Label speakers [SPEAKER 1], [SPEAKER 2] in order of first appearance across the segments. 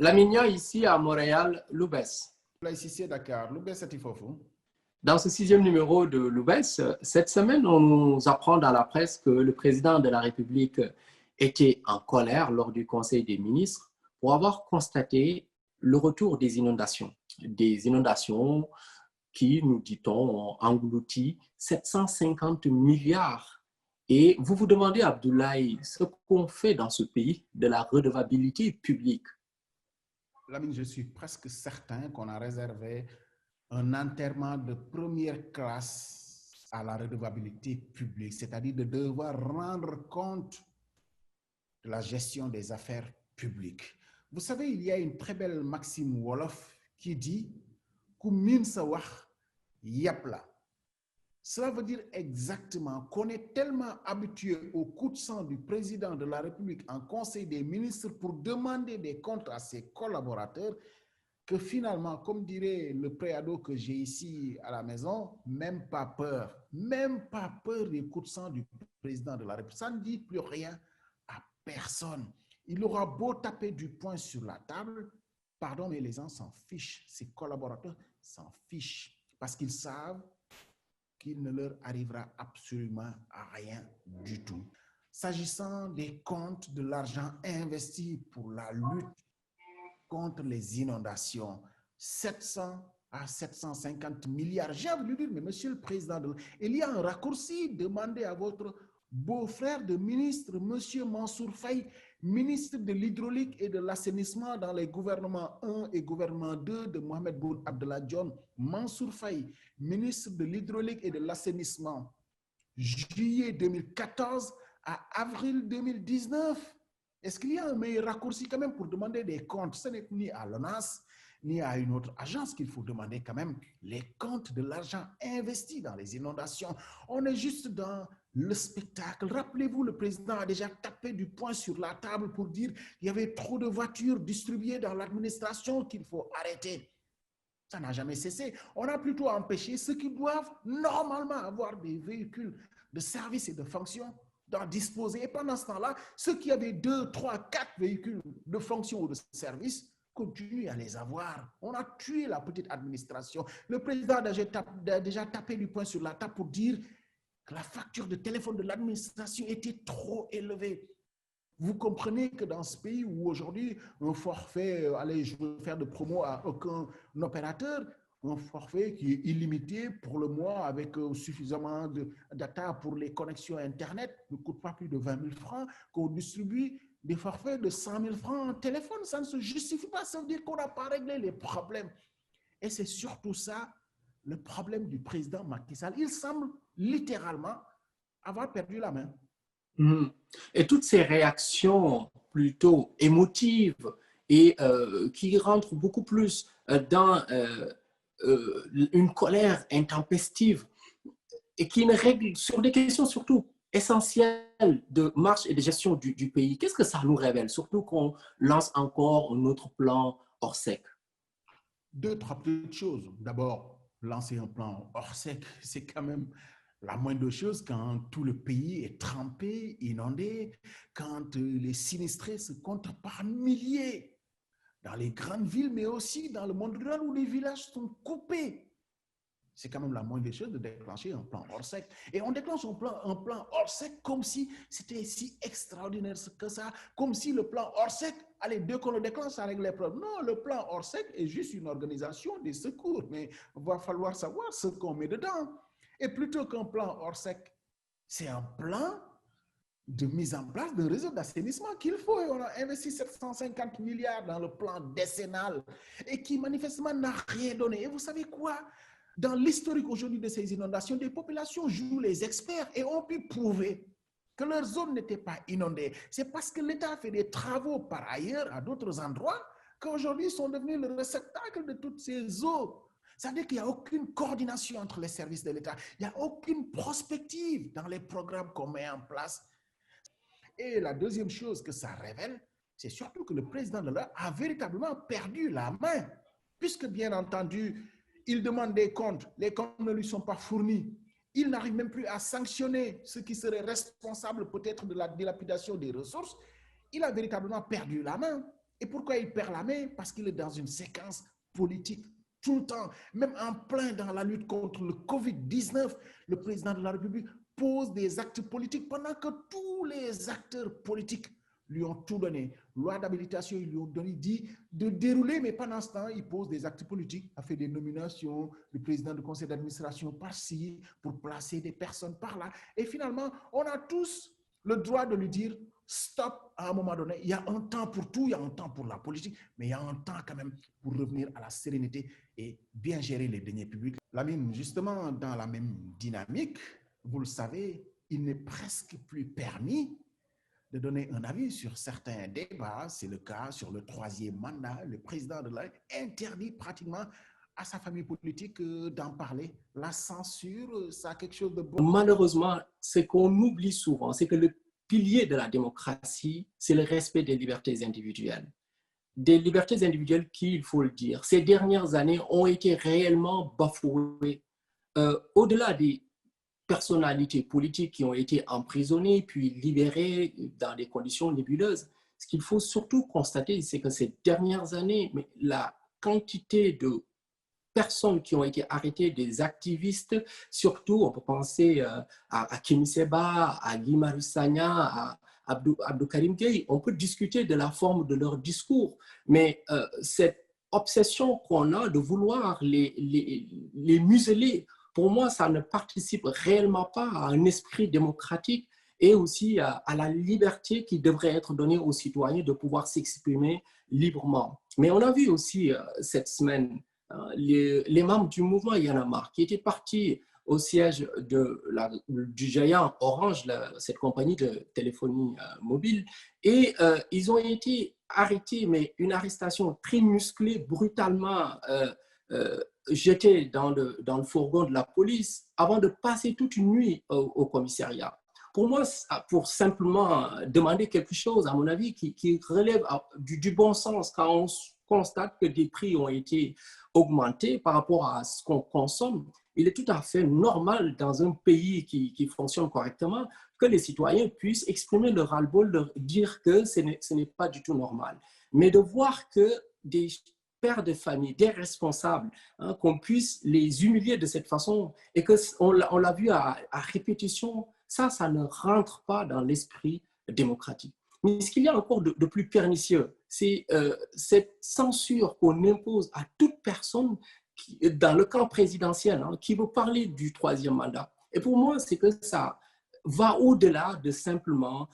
[SPEAKER 1] Lamignon ici à Montréal, Loubès.
[SPEAKER 2] Là, ici, c'est Dakar. Le best, c'est fou.
[SPEAKER 1] Dans ce sixième numéro de Loubès, cette semaine, on nous apprend dans la presse que le président de la République était en colère lors du Conseil des ministres pour avoir constaté le retour des inondations. Des inondations qui, nous dit-on, ont englouti 750 milliards. Et vous vous demandez, Abdoulaye, ce qu'on fait dans ce pays de la redevabilité publique.
[SPEAKER 2] Lamine, je suis presque certain qu'on a réservé un enterrement de première classe à la redevabilité publique, c'est-à-dire de devoir rendre compte de la gestion des affaires publiques. Vous savez, il y a une très belle maxime Wolof qui dit « Ku min sa wax yap la ». Cela veut dire exactement qu'on est tellement habitué au coup de sang du président de la République en Conseil des ministres pour demander des comptes à ses collaborateurs que finalement, comme dirait le préado que j'ai ici à la maison, même pas peur des coups de sang du président de la République. Ça ne dit plus rien à personne. Il aura beau taper du poing sur la table, pardon, mais les gens s'en fichent, ses collaborateurs s'en fichent parce qu'ils savent qu'il ne leur arrivera absolument à rien du tout. S'agissant des comptes de l'argent investi pour la lutte contre les inondations, 700 à 750 milliards. J'ai envie de lui dire, mais monsieur le président, il y a un raccourci. Demandez à votre beau-frère de ministre, monsieur Mansour Faye, ministre de l'hydraulique et de l'assainissement dans les gouvernements 1 et gouvernement 2 de Mohamed Boun Abdallah Dionne. Mansour Faye, ministre de l'hydraulique et de l'assainissement, juillet 2014 à avril 2019. Est-ce qu'il y a un meilleur raccourci quand même pour demander des comptes? Ce n'est ni à l'ONAS, ni à une autre agence qu'il faut demander quand même les comptes de l'argent investi dans les inondations. On est juste dans le spectacle. Rappelez-vous, le président a déjà tapé du poing sur la table pour dire qu'il y avait trop de voitures distribuées dans l'administration qu'il faut arrêter. Ça n'a jamais cessé. On a plutôt empêché ceux qui doivent normalement avoir des véhicules de service et de fonction d'en disposer. Et pendant ce temps-là, ceux qui avaient 2, 3, 4 véhicules de fonction ou de service continuent à les avoir. On a tué la petite administration. Le président a déjà tapé du poing sur la table pour dire que la facture de téléphone de l'administration était trop élevée. Vous comprenez que dans ce pays où aujourd'hui un forfait, allez, je veux faire de promo à aucun opérateur, un forfait qui est illimité pour le mois avec suffisamment de data pour les connexions Internet ne coûte pas plus de 20 000 francs, qu'on distribue des forfaits de 100 000 francs en téléphone. Ça ne se justifie pas, ça veut dire qu'on n'a pas réglé les problèmes. Et c'est surtout ça, le problème du président Macky Sall. Il semble littéralement avoir perdu la main.
[SPEAKER 1] Et toutes ces réactions plutôt émotives et qui rentrent beaucoup plus dans une colère intempestive et qui ne règle sur des questions surtout essentielles de marche et de gestion du pays. Qu'est-ce que ça nous révèle? Surtout qu'on lance encore un autre plan hors sec.
[SPEAKER 2] Deux, trois petites choses. D'abord, lancer un plan hors sec, c'est quand même la moindre chose quand tout le pays est trempé, inondé, quand les sinistrés se comptent par milliers dans les grandes villes, mais aussi dans le monde rural où les villages sont coupés. C'est quand même la moindre des choses de déclencher un plan hors sec. Et on déclenche un plan hors sec comme si c'était si extraordinaire que ça, comme si le plan hors sec, allez, dès qu'on le déclenche, ça règle les problèmes. Non, le plan hors sec est juste une organisation des secours, mais il va falloir savoir ce qu'on met dedans. Et plutôt qu'un plan hors sec, c'est un plan de mise en place d'un réseau d'assainissement qu'il faut. Et on a investi 750 milliards dans le plan décennal et qui manifestement n'a rien donné. Et vous savez quoi? Dans l'historique aujourd'hui de ces inondations, des populations jouent les experts et ont pu prouver que leur zone n'était pas inondée. C'est parce que l'État a fait des travaux par ailleurs à d'autres endroits qu'aujourd'hui ils sont devenus le réceptacle de toutes ces eaux. Ça veut dire qu'il n'y a aucune coordination entre les services de l'État. Il n'y a aucune prospective dans les programmes qu'on met en place. Et la deuxième chose que ça révèle, c'est surtout que le président de l'État a véritablement perdu la main, puisque bien entendu, il demande des comptes, les comptes ne lui sont pas fournis. Il n'arrive même plus à sanctionner ceux qui seraient responsables peut-être de la dilapidation des ressources. Il a véritablement perdu la main. Et pourquoi il perd la main? Parce qu'il est dans une séquence politique tout le temps. Même en plein dans la lutte contre le Covid-19, le président de la République pose des actes politiques pendant que tous les acteurs politiques lui ont tout donné. Loi d'habilitation, ils lui ont donné, dit de dérouler, mais pendant ce temps, il pose des actes politiques, a fait des nominations, le président du conseil d'administration par-ci, pour placer des personnes par-là. Et finalement, on a tous le droit de lui dire stop à un moment donné. Il y a un temps pour tout, il y a un temps pour la politique, mais il y a un temps quand même pour revenir à la sérénité et bien gérer les deniers publics. Lamine, justement, dans la même dynamique, vous le savez, il n'est presque plus permis de donner un avis sur certains débats. C'est le cas sur le troisième mandat. Le président de la République interdit pratiquement à sa famille politique d'en parler. La censure, ça a quelque chose de bon.
[SPEAKER 1] Malheureusement, ce qu'on oublie souvent, c'est que le pilier de la démocratie, c'est le respect des libertés individuelles. Des libertés individuelles qui, il faut le dire, ces dernières années ont été réellement bafouées. Au-delà des personnalités politiques qui ont été emprisonnées puis libérées dans des conditions nébuleuses, ce qu'il faut surtout constater, c'est que ces dernières années, la quantité de personnes qui ont été arrêtées, des activistes, surtout, on peut penser à Kim Seba, à Guy Marius Sagna, à Abdou Karim Gueye. On peut discuter de la forme de leur discours, mais cette obsession qu'on a de vouloir les museler, pour moi, ça ne participe réellement pas à un esprit démocratique et aussi à la liberté qui devrait être donnée aux citoyens de pouvoir s'exprimer librement. Mais on a vu aussi cette semaine les membres du mouvement Y en a marre qui étaient partis au siège du géant Orange, cette compagnie de téléphonie mobile, et ils ont été arrêtés, mais une arrestation très musclée, brutalement jetés dans le fourgon de la police avant de passer toute une nuit au commissariat. Pour moi, pour simplement demander quelque chose, à mon avis, qui relève du bon sens, quand on constate que des prix ont été augmentés par rapport à ce qu'on consomme, il est tout à fait normal dans un pays qui fonctionne correctement que les citoyens puissent exprimer leur ras-le-bol, dire que ce n'est pas du tout normal. Mais de voir que des pères de famille, des responsables, qu'on puisse les humilier de cette façon et qu'on l'a vu à répétition, ça ne rentre pas dans l'esprit démocratique. Mais ce qu'il y a encore de plus pernicieux, c'est cette censure qu'on impose à toute personne dans le camp présidentiel qui veut parler du troisième mandat. Et pour moi, c'est que ça va au-delà de simplement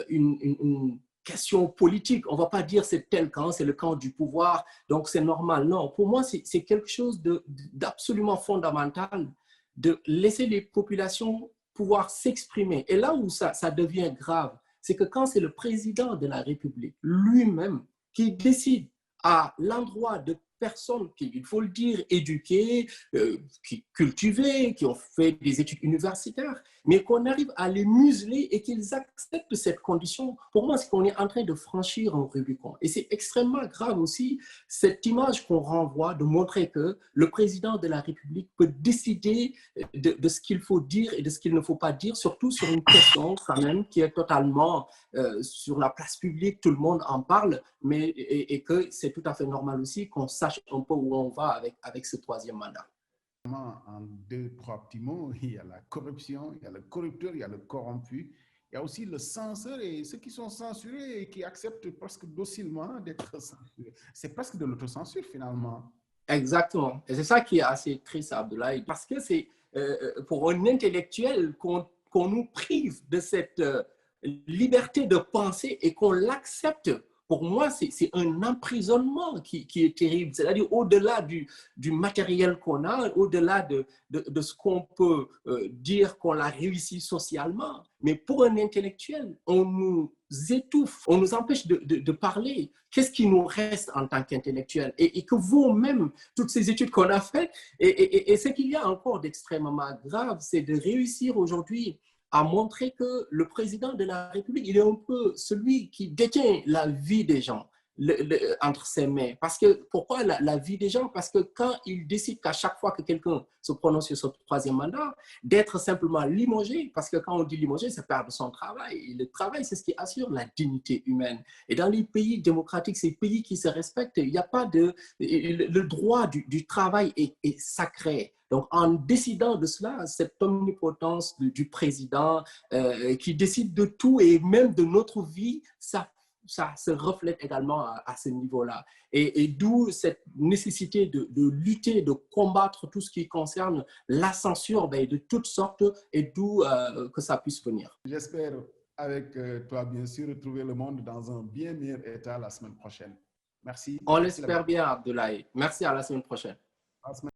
[SPEAKER 1] une question politique. On ne va pas dire c'est tel camp, c'est le camp du pouvoir, donc c'est normal. Non, pour moi, c'est quelque chose d'absolument fondamental de laisser les populations pouvoir s'exprimer. Et là où ça devient grave, c'est que quand c'est le président de la République lui-même qui décide à l'endroit de personnes qui, il faut le dire, éduquées, cultivées, qui ont fait des études universitaires, mais qu'on arrive à les museler et qu'ils acceptent cette condition, pour moi, c'est qu'on est en train de franchir un Rubicon. Et c'est extrêmement grave aussi, cette image qu'on renvoie de montrer que le président de la République peut décider de ce qu'il faut dire et de ce qu'il ne faut pas dire, surtout sur une question quand même qui est totalement sur la place publique, tout le monde en parle, mais, et que c'est tout à fait normal aussi qu'on sache un peu où on va avec ce troisième mandat.
[SPEAKER 2] En deux, trois petits mots, il y a la corruption, il y a le corrupteur, il y a le corrompu, il y a aussi le censeur et ceux qui sont censurés et qui acceptent presque docilement d'être censurés. C'est presque de l'autocensure finalement.
[SPEAKER 1] Exactement. Et c'est ça qui est assez triste, Abdoulaye, parce que c'est pour un intellectuel qu'on nous prive de cette liberté de penser et qu'on l'accepte. Pour moi, c'est un emprisonnement qui est terrible. C'est-à-dire au-delà du matériel qu'on a, au-delà de ce qu'on peut dire qu'on a réussi socialement. Mais pour un intellectuel, on nous étouffe, on nous empêche de parler. Qu'est-ce qui nous reste en tant qu'intellectuel? Et que vous-même, toutes ces études qu'on a faites, et ce qu'il y a encore d'extrêmement grave, c'est de réussir aujourd'hui à montrer que le président de la République, il est un peu celui qui détient la vie des gens. entre ses mains. Parce que, pourquoi la vie des gens? Parce que quand il décide qu'à chaque fois que quelqu'un se prononce sur son troisième mandat, d'être simplement limogé, parce que quand on dit limogé, c'est perdre son travail. Et le travail, c'est ce qui assure la dignité humaine. Et dans les pays démocratiques, ces pays qui se respectent, il n'y a pas de... Le droit du travail est sacré. Donc, en décidant de cela, cette omnipotence du président qui décide de tout et même de notre vie, ça se reflète également à ce niveau-là. Et d'où cette nécessité de lutter, de combattre tout ce qui concerne la censure de toutes sortes et d'où que ça puisse venir.
[SPEAKER 2] J'espère, avec toi, bien sûr, retrouver le monde dans un bien meilleur état la semaine prochaine. Merci.
[SPEAKER 1] On l'espère bien, Abdoulaye. Merci, à la semaine prochaine.
[SPEAKER 2] À la semaine